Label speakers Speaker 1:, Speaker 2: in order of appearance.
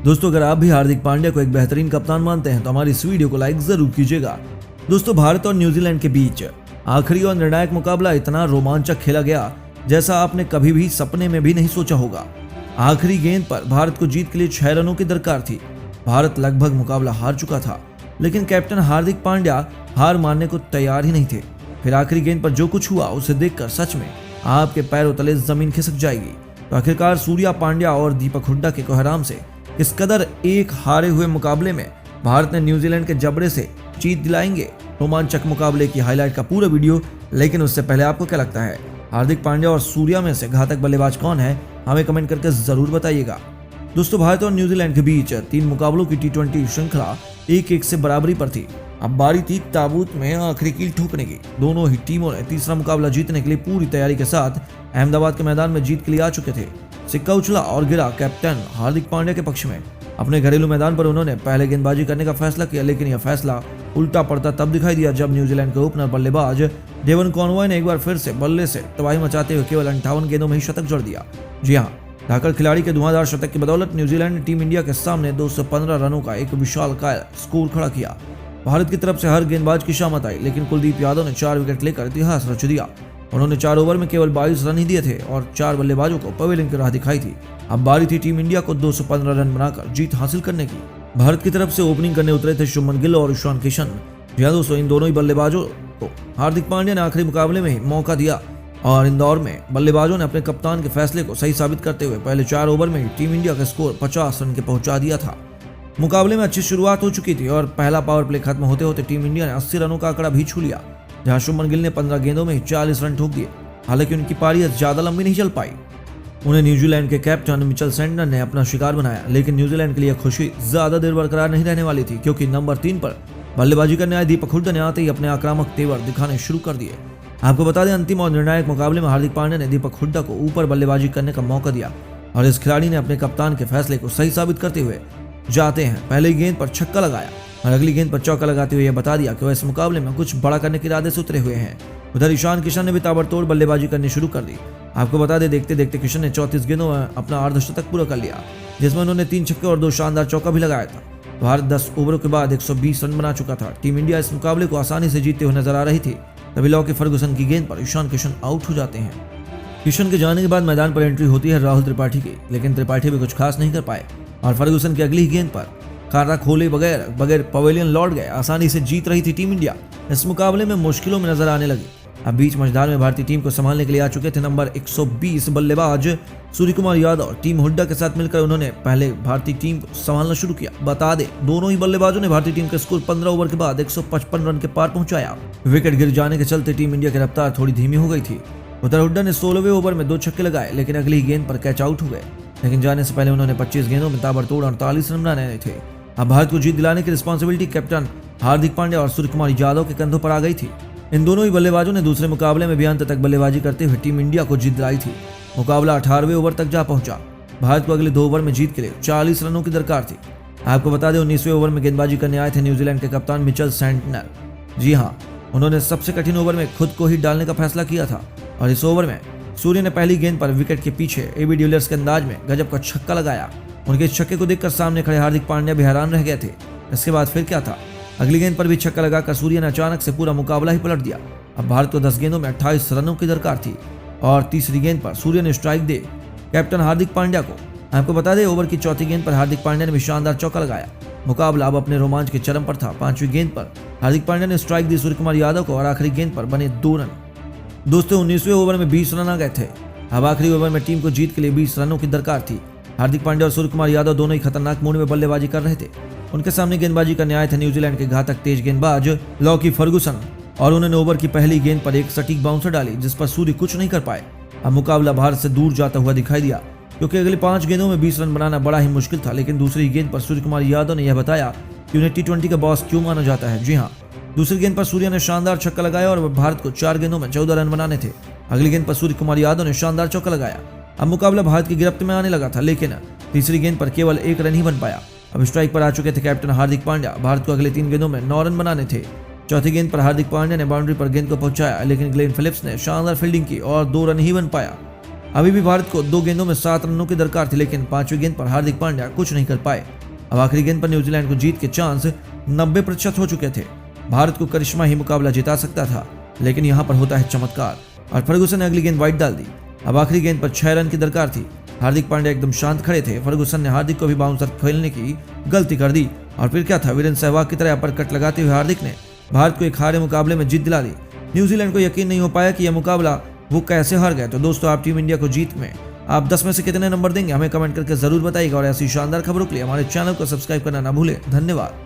Speaker 1: दोस्तों अगर आप भी हार्दिक पांड्या को एक बेहतरीन कप्तान मानते हैं तो हमारी इस वीडियो को लाइक जरूर कीजिएगा। दोस्तों भारत और न्यूजीलैंड के बीच आखिरी और निर्णायक मुकाबला इतना रोमांचक खेला गया जैसा आपने कभी भी सपने में भी नहीं सोचा होगा। आखिरी गेंद पर भारत को जीत के लिए 6 रनों की दरकार थी। भारत लगभग मुकाबला हार चुका था, लेकिन कैप्टन हार्दिक पांड्या हार मानने को तैयार ही नहीं थे। फिर आखिरी गेंद पर जो कुछ हुआ उसे देखकर सच में आपके पैरों तले जमीन खिसक जाएगी। तो आखिरकार सूर्या पांड्या और दीपक हुड्डा के कोहराम से इस कदर एक हारे हुए मुकाबले में भारत ने न्यूजीलैंड के जबड़े से जीत दिलाएंगे। रोमांचक मुकाबले की हाईलाइट का पूरा वीडियो, लेकिन उससे पहले आपको क्या लगता है हार्दिक पांड्या और सूर्या में से घातक बल्लेबाज कौन है, हमें कमेंट करके जरूर बताइएगा। दोस्तों भारत और न्यूजीलैंड के बीच 3 मुकाबलों की T20 श्रृंखला 1-1 से बराबरी पर थी। अब बारी थी ताबूत में आखिरी कील ठोकने की। दोनों ही टीमों ने तीसरा मुकाबला जीतने के लिए पूरी तैयारी के साथ अहमदाबाद के मैदान में जीत के लिए आ चुके थे। सिक्का उछला और गिरा कैप्टन हार्दिक पांड्या के पक्ष में। अपने घरेलू मैदान पर उन्होंने पहले गेंदबाजी करने का फैसला किया, लेकिन यह फैसला उल्टा पड़ता तब दिखाई दिया जब न्यूजीलैंड के ओपनर बल्लेबाज डेवन कॉनवॉय ने एक बार फिर से बल्ले से तबाही मचाते हुए केवल 58 गेंदों में ही शतक जड़ दिया। जी हाँ, धाकड़ खिलाड़ी के धुआंधार शतक की बदौलत न्यूजीलैंड ने टीम इंडिया के सामने 215 रनों का एक विशालकाय स्कोर खड़ा किया। भारत की तरफ से हर गेंदबाज की शामत आई, लेकिन कुलदीप यादव ने 4 विकेट लेकर इतिहास रच दिया। उन्होंने 4 ओवर में केवल 22 रन ही दिए थे और 4 बल्लेबाजों को पवेलियन की राह दिखाई थी। अब बारी थी टीम इंडिया को 215 रन बनाकर जीत हासिल करने की। भारत की तरफ से ओपनिंग करने उतरे थे शुभमन गिल और ईशान किशन। जी दोस्तों, इन दोनों ही बल्लेबाजों को हार्दिक पांड्या ने आखिरी मुकाबले में ही मौका दिया और इंदौर में बल्लेबाजों ने अपने कप्तान के फैसले को सही साबित करते हुए पहले 4 ओवर में ही टीम इंडिया का स्कोर 50 रन के पहुंचा दिया था। मुकाबले में अच्छी शुरुआत हो चुकी थी और पहला पावर प्ले खत्म होते होते टीम इंडिया ने 80 रनों का आंकड़ा भी छू लिया, जहां शुभमन गिल ने 15 गेंदों में ही 40 रन ठोक दिए। हालांकि उनकी पारी ज्यादा लंबी नहीं चल पाई। उन्हें न्यूजीलैंड के कैप्टन मिचेल सेंटनर ने अपना शिकार बनाया, लेकिन न्यूजीलैंड के लिए खुशी ज्यादा देर बरकरार नहीं रहने वाली थी, क्योंकि नंबर 3 पर बल्लेबाजी करने आए दीपक हुड्डा ने आते ही अपने आक्रामक तेवर दिखाने शुरू कर दिए। आपको बता दें, अंतिम और निर्णायक मुकाबले में हार्दिक पांड्या ने दीपक हुड्डा को ऊपर बल्लेबाजी करने का मौका दिया और इस खिलाड़ी ने अपने कप्तान के फैसले को सही साबित करते हुए जाते हैं पहली गेंद पर छक्का लगाया और अगली गेंद पर चौका लगाते हुए यह बता दिया कि वह इस मुकाबले में कुछ बड़ा करने के इरादे से उतरे हुए हैं। उधर ईशान किशन ने भी ताबड़तोड़ बल्लेबाजी करनी शुरू कर दी। आपको बता दें, देखते देखते किशन ने 34 गेंदों में अपना अर्धशतक पूरा कर लिया, जिसमें उन्होंने 3 छक्के और 2 शानदार चौका भी लगाया था। भारत 10 ओवरों के बाद 120 रन बना चुका था। टीम इंडिया इस मुकाबले को आसानी से जीतते हुए नजर आ रही थी। तभी लॉकी फर्गुसन की गेंद पर ईशान किशन आउट हो जाते हैं। किशन के जाने के बाद मैदान पर एंट्री होती है राहुल त्रिपाठी की, लेकिन त्रिपाठी भी कुछ खास नहीं कर पाए और फर्गुसन की अगली गेंद पर खारा खोले बगैर पवेलियन लौट गए। आसानी से जीत रही थी टीम इंडिया। इस मुकाबले में मुश्किलों में नजर आने लगी। अब बीच मझधार में भारतीय टीम को संभालने के लिए आ चुके थे नंबर 120 बल्लेबाज सूर्यकुमार यादव। टीम हुड्डा के साथ मिलकर उन्होंने पहले भारतीय टीम को संभालना शुरू किया। बता दें, दोनों ही बल्लेबाजों ने भारतीय टीम का स्कोर 15 ओवर के बाद 155 रन के पार पहुंचाया। विकेट गिर जाने के चलते टीम इंडिया की रफ्तार थोड़ी धीमी हो गई थी। उधर हुड्डा ने 16वें ओवर में 2 छक्के लगाए, लेकिन अगली गेंद पर कैच आउट हो गए। लेकिन जाने से पहले उन्होंने 25 गेंदों में ताबड़तोड़ 48 रन बनाने थे। अब भारत को जीत दिलाने की रिस्पॉन्सिबिलिटी कैप्टन हार्दिक पांड्या और सूर्यकुमार यादव के कंधों पर आ गई थी। इन दोनों ही बल्लेबाजों ने दूसरे मुकाबले में भी अंत तक बल्लेबाजी करते हुए टीम इंडिया को जीत दिलाई थी। मुकाबला 18वें ओवर तक जा पहुंचा। भारत को अगले 2 ओवर में जीत के लिए 40 रनों की दरकार थी। आपको बता दें, 19वें ओवर में गेंदबाजी करने आए थे न्यूजीलैंड के कप्तान मिचेल सेंटनर। जी हाँ, उन्होंने सबसे कठिन ओवर में खुद को ही डालने का फैसला किया था और इस ओवर में सूर्य ने पहली गेंद पर विकेट के पीछे एबी डिविलियर्स के अंदाज में गजब का छक्का लगाया। उनके इस छक्के को देखकर सामने खड़े हार्दिक पांड्या भी हैरान रह गए थे। इसके बाद फिर क्या था, अगली गेंद पर भी छक्का लगाकर सूर्य ने अचानक से पूरा मुकाबला ही पलट दिया। अब भारत को 10 गेंदों में 28 रनों की दरकार थी और तीसरी गेंद पर सूर्य ने स्ट्राइक दे कैप्टन हार्दिक पांड्या को। आपको बता दें, ओवर की चौथी गेंद पर हार्दिक पांड्या ने भी शानदार चौका लगाया। मुकाबला अब अपने रोमांच के चरम पर था। 5वीं गेंद पर हार्दिक पांड्या ने स्ट्राइक दी सूर्यकुमार यादव को और आखिरी गेंद पर बने 2 रन। दोस्तों 19वें ओवर में 20 रन आ गए थे। अब आखिरी ओवर में टीम को जीत के लिए 20 रनों की दरकार थी। हार्दिक पांड्या और सूर्यकुमार यादव दोनों ही खतरनाक मूड में बल्लेबाजी कर रहे थे। उनके सामने गेंदबाजी करने आए थे न्यूजीलैंड के घातक तेज गेंदबाज लॉकी फर्गुसन और उन्होंने ओवर की पहली गेंद पर एक सटीक बाउंसर डाली, जिस पर सूर्य कुछ नहीं कर पाए। अब मुकाबला भारत से दूर जाता हुआ दिखाई दिया, क्योंकि अगले 5 गेंदों में 20 रन बनाना बड़ा ही मुश्किल था। लेकिन दूसरी गेंद पर सूर्यकुमार यादव ने यह बताया कि उन्हें T20 का बॉस क्यों माना जाता है। जी हाँ, दूसरी गेंद पर सूर्य ने शानदार छक्का लगाया और भारत को 4 गेंदों में 14 रन बनाने थे। अगली गेंद पर सूर्यकुमार यादव ने शानदार चौका लगाया। अब मुकाबला भारत की गिरफ्त में आने लगा था, लेकिन तीसरी गेंद पर केवल 1 रन ही बन पाया। अब स्ट्राइक पर आ चुके थे कैप्टन हार्दिक पांड्या। भारत को अगले 3 गेंदों में 9 रन बनाने थे। चौथी गेंद पर हार्दिक पांड्या ने बाउंड्री पर गेंद को पहुंचाया, लेकिन ग्लेन फिलिप्स ने शानदार फील्डिंग की और 2 रन ही बन पाया। अभी भी भारत को 2 गेंदों में 7 रनों की दरकार थी, लेकिन 5वीं गेंद पर हार्दिक पांड्या कुछ नहीं कर पाए। अब आखिरी गेंद पर न्यूजीलैंड को जीत के चांस 90% हो चुके थे। भारत को करिश्मा ही मुकाबला जिता सकता था, लेकिन यहाँ पर होता है चमत्कार और फर्गुसन ने अगली गेंद वाइड डाल दी। अब आखिरी गेंद पर 6 रन की दरकार थी। हार्दिक पांड्या एकदम शांत खड़े थे। फर्गुसन ने हार्दिक को भी बाउंसर खेलने की गलती कर दी और फिर क्या था, वीरेंद्र सहवाग की तरह अपरकट लगाते हुए हार्दिक ने भारत को एक हारे मुकाबले में जीत दिला दी। न्यूजीलैंड को यकीन नहीं हो पाया कि यह मुकाबला वो कैसे हार गए। तो दोस्तों, आप टीम इंडिया को जीत में आप 10 में से कितने नंबर देंगे, हमें कमेंट करके जरूर बताइएगा और ऐसी शानदार खबरों के लिए हमारे चैनल को सब्सक्राइब करना ना भूलें। धन्यवाद।